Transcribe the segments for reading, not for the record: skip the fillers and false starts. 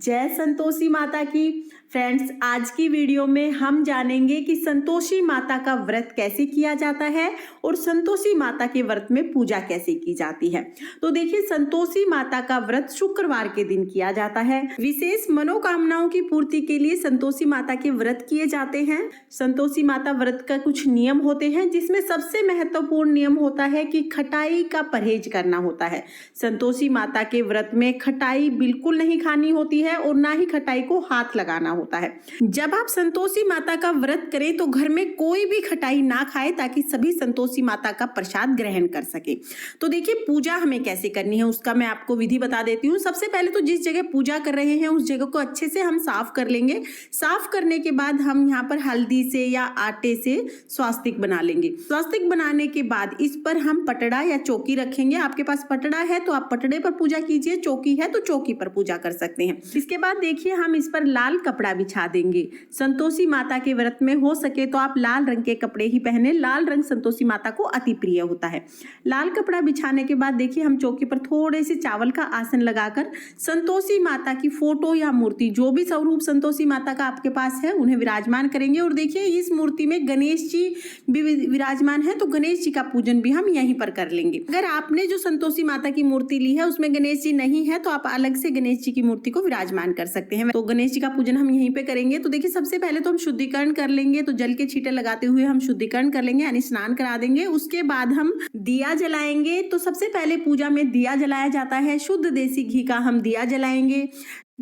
जय संतोषी माता की। फ्रेंड्स, आज की वीडियो में हम जानेंगे कि संतोषी माता का व्रत कैसे किया जाता है और संतोषी माता के व्रत में पूजा कैसे की जाती है। तो देखिए, संतोषी माता का व्रत शुक्रवार के दिन किया जाता है। विशेष मनोकामनाओं की पूर्ति के लिए संतोषी माता के व्रत किए जाते हैं। संतोषी माता व्रत का कुछ नियम होते हैं, जिसमें सबसे महत्वपूर्ण नियम होता है कि खटाई का परहेज करना होता है। संतोषी माता के व्रत में खटाई बिल्कुल नहीं खानी होती है और ना ही खटाई को हाथ लगाना होता है। जब आप संतोषी माता का व्रत करें तो घर में कोई भी खटाई ना खाए, ताकि सभी संतोषी माता का प्रसाद ग्रहण कर सके। तो देखिए, पूजा हमें कैसे करनी है उसका मैं आपको विधि बता देती हूँ। सबसे पहले तो जिस जगह पूजा कर रहे हैं उस जगह को अच्छे से हम साफ कर लेंगे। साफ करने के बाद हम यहाँ पर हल्दी से या आटे से स्वास्तिक बना लेंगे। स्वास्तिक बनाने के बाद इस पर हम पटड़ा या चौकी रखेंगे। आपके पास पटड़ा है तो आप पटड़े पर पूजा कीजिए, चौकी है तो चौकी पर पूजा कर सकते हैं। इसके बाद देखिए, हम इस पर लाल कपड़ा बिछा देंगे। संतोषी माता के व्रत में हो सके तो आप लाल रंग के कपड़े ही पहने। लाल रंग संतोषी माता को अति प्रिय होता है। लाल कपड़ा बिछाने के बाद देखिए, हम चौकी पर थोड़े से चावल का आसन लगाकर संतोषी माता की फोटो या मूर्ति, जो भी स्वरूप संतोषी माता का आपके पास है, उन्हें विराजमान करेंगे। और देखिए, इस मूर्ति में गणेश जी भी विराजमान है, तो गणेश जी का पूजन भी हम यहीं पर कर लेंगे। अगर आपने जो संतोषी माता की मूर्ति ली है उसमें गणेश जी नहीं है तो आप अलग से गणेश जी की मूर्ति को विराजमान कर सकते हैं। तो गणेश जी का पूजन हम यहीं पे करेंगे। तो देखिए, सबसे पहले तो हम शुद्धिकरण कर लेंगे। तो जल के छींटे लगाते हुए हम शुद्धिकरण कर लेंगे, यानी स्नान करा देंगे। उसके बाद हम दिया जलाएंगे। तो सबसे पहले पूजा में दिया जलाया जाता है। शुद्ध देसी घी का हम दिया जलाएंगे।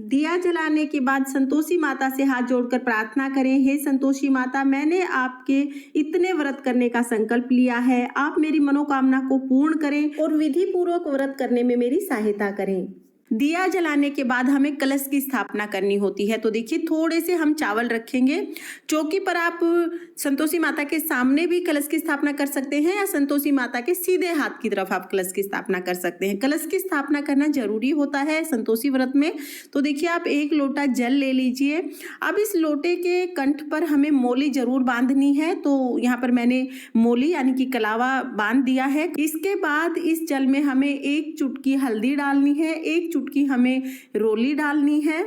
दिया जलाने के बाद संतोषी माता से हाथ जोड़कर प्रार्थना करें, हे संतोषी माता, मैंने आपके इतने व्रत करने का संकल्प लिया है। आप मेरी मनोकामना को पूर्ण करें और विधि पूर्वक व्रत करने में मेरी सहायता करें। दिया जलाने के बाद हमें कलश की स्थापना करनी होती है। तो देखिए, थोड़े से हम चावल रखेंगे। चौकी पर आप संतोषी माता के सामने भी कलश की स्थापना कर सकते हैं या संतोषी माता के सीधे हाथ की तरफ आप कलश की स्थापना कर सकते हैं। कलश की स्थापना करना जरूरी होता है संतोषी व्रत में। तो देखिए, आप 1 लोटा जल ले लीजिए। अब इस लोटे के कंठ पर हमें मोली जरूर बांधनी है। तो यहाँ पर मैंने मोली यानी कि कलावा बांध दिया है। इसके बाद इस जल में हमें 1 चुटकी हल्दी डालनी है, 1 चुटकी हमें रोली डालनी है।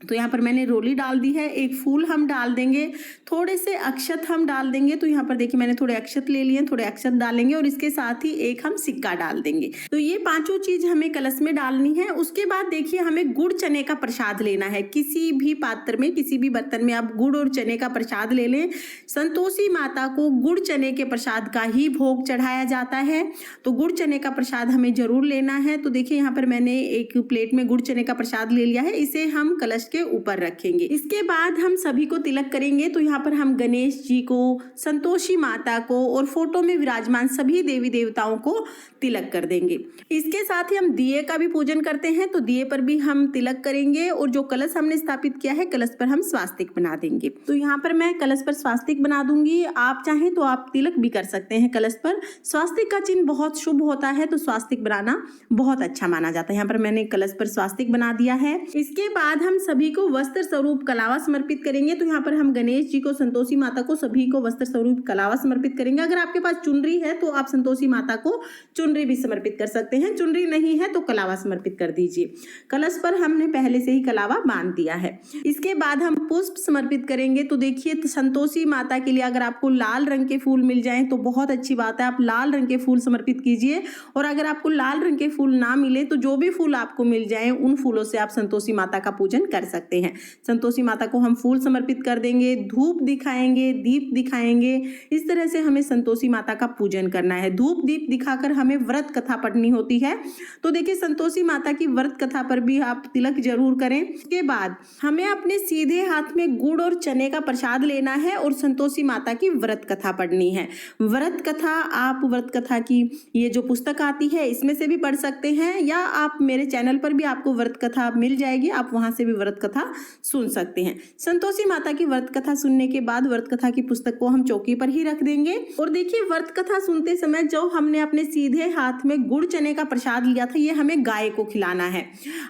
तो यहाँ पर मैंने रोली डाल दी है। 1 फूल हम डाल देंगे। थोड़े से अक्षत हम डाल देंगे। तो यहाँ पर देखिए, मैंने थोड़े अक्षत ले लिए, थोड़े अक्षत डालेंगे और इसके साथ ही 1 हम सिक्का डाल देंगे। तो ये 5 चीज हमें कलश में डालनी है। उसके बाद देखिए, हमें गुड़ चने का प्रसाद लेना है। किसी भी पात्र में, किसी भी बर्तन में आप गुड़ और चने का प्रसाद ले लें। संतोषी माता को गुड़ चने के प्रसाद का ही भोग चढ़ाया जाता है। तो गुड़ चने का प्रसाद हमें जरूर लेना है। तो देखिए, यहाँ पर मैंने एक प्लेट में गुड़ चने का प्रसाद ले लिया है। इसे हम कलश के ऊपर रखेंगे। इसके बाद हम सभी को तिलक करेंगे। तो यहाँ पर हम गणेश जी को, संतोषी माता को और फोटो में विराजमान सभी देवी देवताओं को तिलक कर देंगे। इसके साथ ही हम दिए का भी पूजन करते हैं। तो दिए पर भी हम तिलक करेंगे और जो कलश हमने स्थापित किया है, कलश पर हम स्वास्तिक बना देंगे। तो यहाँ पर मैं कलश पर स्वास्तिक बना दूंगी। आप चाहें तो आप तिलक भी कर सकते हैं कलश पर। स्वास्तिक का चिन्ह बहुत शुभ होता है, तो स्वास्तिक बनाना बहुत अच्छा माना जाता है। यहाँ पर मैंने कलश पर स्वास्तिक बना दिया है। इसके बाद हम सभी को वस्त्र स्वरूप कलावा समर्पित करेंगे। तो यहाँ पर हम गणेश जी को, संतोषी माता को, सभी को वस्त्र स्वरूप कलावा समर्पित करेंगे। अगर आपके पास चुनरी है तो आप संतोषी माता को चुनरी भी समर्पित कर सकते हैं। चुनरी नहीं है तो कलावा समर्पित कर दीजिए। कलश पर हमने पहले से ही कलावा बांध दिया है। इसके बाद हम पुष्प समर्पित करेंगे। तो देखिए, संतोषी माता के लिए अगर आपको लाल रंग के फूल मिल जाएं तो बहुत अच्छी बात है। आप लाल रंग के फूल समर्पित कीजिए। और अगर आपको लाल रंग के फूल ना मिले तो जो भी फूल आपको मिल जाए, उन फूलों से आप संतोषी माता का पूजन कर सकते हैं। संतोषी माता को हम फूल समर्पित कर देंगे, धूप दिखाएंगे, दीप दिखाएंगे। इस तरह से हमें संतोषी माता का पूजन करना है। धूप दीप दिखाकर हमें व्रत कथा पढ़नी होती है। तो देखिए, संतोषी माता की व्रत कथा पर भी आप तिलक जरूर करें। इसके बाद हमें अपने सीधे हाथ में गुड़ और चने का प्रसाद लेना है और संतोषी माता की व्रत कथा पढ़नी है। व्रत कथा, आप व्रत कथा की ये जो पुस्तक आती है इसमें से भी पढ़ सकते हैं, या आप मेरे चैनल पर भी आपको व्रत कथा मिल जाएगी, आप वहां से भी व्रत व्रत कथा सुन सकते हैं। संतोषी माता की व्रत कथा सुनने के बाद व्रत कथा की पुस्तक को हम चौकी पर ही रख देंगे। और देखिए, व्रत कथा सुनते समय जो हमने अपने सीधे हाथ में गुड़ चने का प्रसाद लिया था, ये हमें गाय को खिलाना है।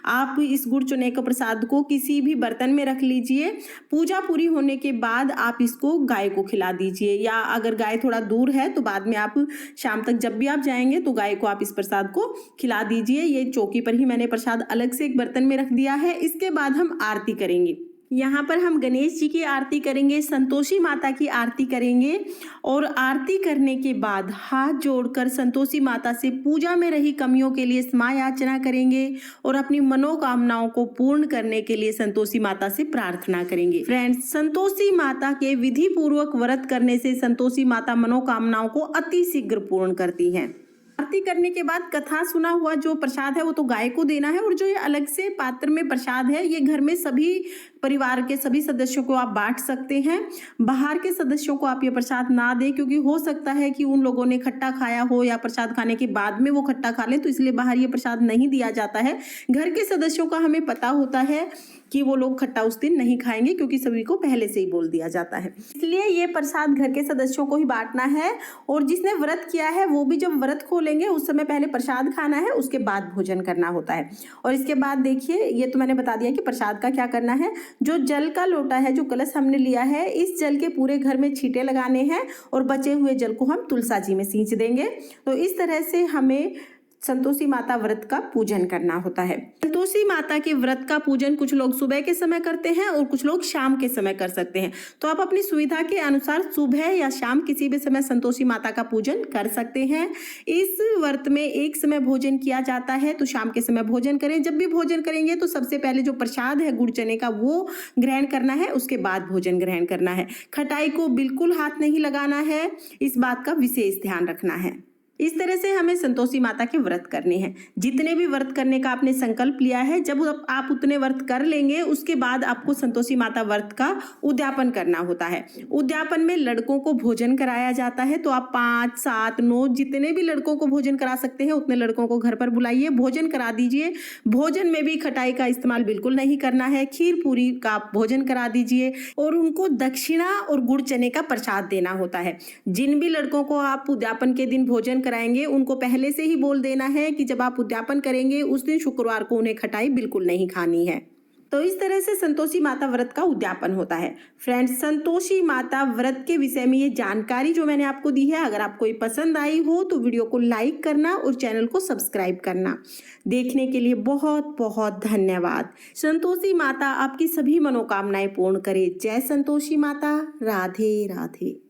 आप इस गुड़ चने का प्रसाद को किसी भी बर्तन में रख लीजिए। पूजा पूरी होने के बाद आप इसको गाय को खिला दीजिए, या अगर गाय थोड़ा दूर है तो बाद में आप शाम तक जब भी आप जाएंगे तो गाय को आप इस प्रसाद को खिला दीजिए। ये चौकी पर ही मैंने प्रसाद अलग से एक बर्तन में रख दिया है। इसके बाद हम आरती करेंगे। यहाँ पर हम गणेश जी की आरती करेंगे, संतोषी माता की आरती करेंगे और आरती करने के बाद हाथ जोड़कर संतोषी माता से पूजा में रही कमियों के लिए क्षमा याचना करेंगे और अपनी मनोकामनाओं को पूर्ण करने के लिए संतोषी माता से प्रार्थना करेंगे। फ्रेंड्स, संतोषी माता के विधि पूर्वक व्रत करने से संतोषी माता मनोकामनाओं को अति शीघ्र पूर्ण करती हैं। आरती करने के बाद कथा सुना हुआ जो प्रसाद है वो तो गाय को देना है, और जो ये अलग से पात्र में प्रसाद है ये घर में सभी परिवार के सभी सदस्यों को आप बांट सकते हैं। बाहर के सदस्यों को आप ये प्रसाद ना दें, क्योंकि हो सकता है कि उन लोगों ने खट्टा खाया हो या प्रसाद खाने के बाद में वो खट्टा खा लें, तो इसलिए बाहर ये प्रसाद नहीं दिया जाता है। घर के सदस्यों का हमें पता होता है कि वो लोग खट्टा उस दिन नहीं खाएंगे, क्योंकि सभी को पहले से ही बोल दिया जाता है। इसलिए ये प्रसाद घर के सदस्यों को ही बांटना है। और जिसने व्रत किया है वो भी जब व्रत खोलेंगे उस समय पहले प्रसाद खाना है, उसके बाद भोजन करना होता है। और इसके बाद देखिए, ये तो मैंने बता दिया कि प्रसाद का क्या करना है। जो जल का लोटा है, जो कलश हमने लिया है, इस जल के पूरे घर में छींटे लगाने हैं और बचे हुए जल को हम तुलसा जी में सींच देंगे। तो इस तरह से हमें संतोषी माता व्रत का पूजन करना होता है। संतोषी माता के व्रत का पूजन कुछ लोग सुबह के समय करते हैं और कुछ लोग शाम के समय कर सकते हैं। तो आप अपनी सुविधा के अनुसार सुबह या शाम किसी भी समय संतोषी माता का पूजन कर सकते हैं। इस व्रत में एक समय भोजन किया जाता है, तो शाम के समय भोजन करें। जब भी भोजन करेंगे तो सबसे पहले जो प्रसाद है गुड़ चने का वो ग्रहण करना है, उसके बाद भोजन ग्रहण करना है। खटाई को बिल्कुल हाथ नहीं लगाना है, इस बात का विशेष ध्यान रखना है। इस तरह से हमें संतोषी माता के व्रत करने हैं। जितने भी व्रत करने का आपने संकल्प लिया है, जब आप उतने व्रत कर लेंगे उसके बाद आपको संतोषी माता व्रत का उद्यापन करना होता है। उद्यापन में लड़कों को भोजन कराया जाता है, तो आप 5, 7, 9 जितने भी लड़कों को भोजन करा सकते हैं उतने लड़कों को घर पर बुलाइए, भोजन करा दीजिए। भोजन में भी खटाई का इस्तेमाल बिल्कुल नहीं करना है, खीर पूरी का भोजन करा दीजिए और उनको दक्षिणा और गुड़ चने का प्रसाद देना होता है। जिन भी लड़कों को आप उद्यापन के दिन भोजन कराएंगे उनको पहले से ही बोल देना है कि जब आप उद्यापन करेंगे उस दिन शुक्रवार को उन्हें खटाई बिल्कुल नहीं खानी है। तो इस तरह से संतोषी माता व्रत का उद्यापन होता है। फ्रेंड्स, संतोषी माता व्रत के विषय में ये जानकारी जो मैंने आपको दी है, अगर आपको ये पसंद आई हो तो वीडियो को लाइक करना और चैनल को सब्सक्राइब करना। देखने के लिए बहुत बहुत धन्यवाद। संतोषी माता आपकी सभी मनोकामनाएं पूर्ण करे। जय संतोषी माता। राधे राधे।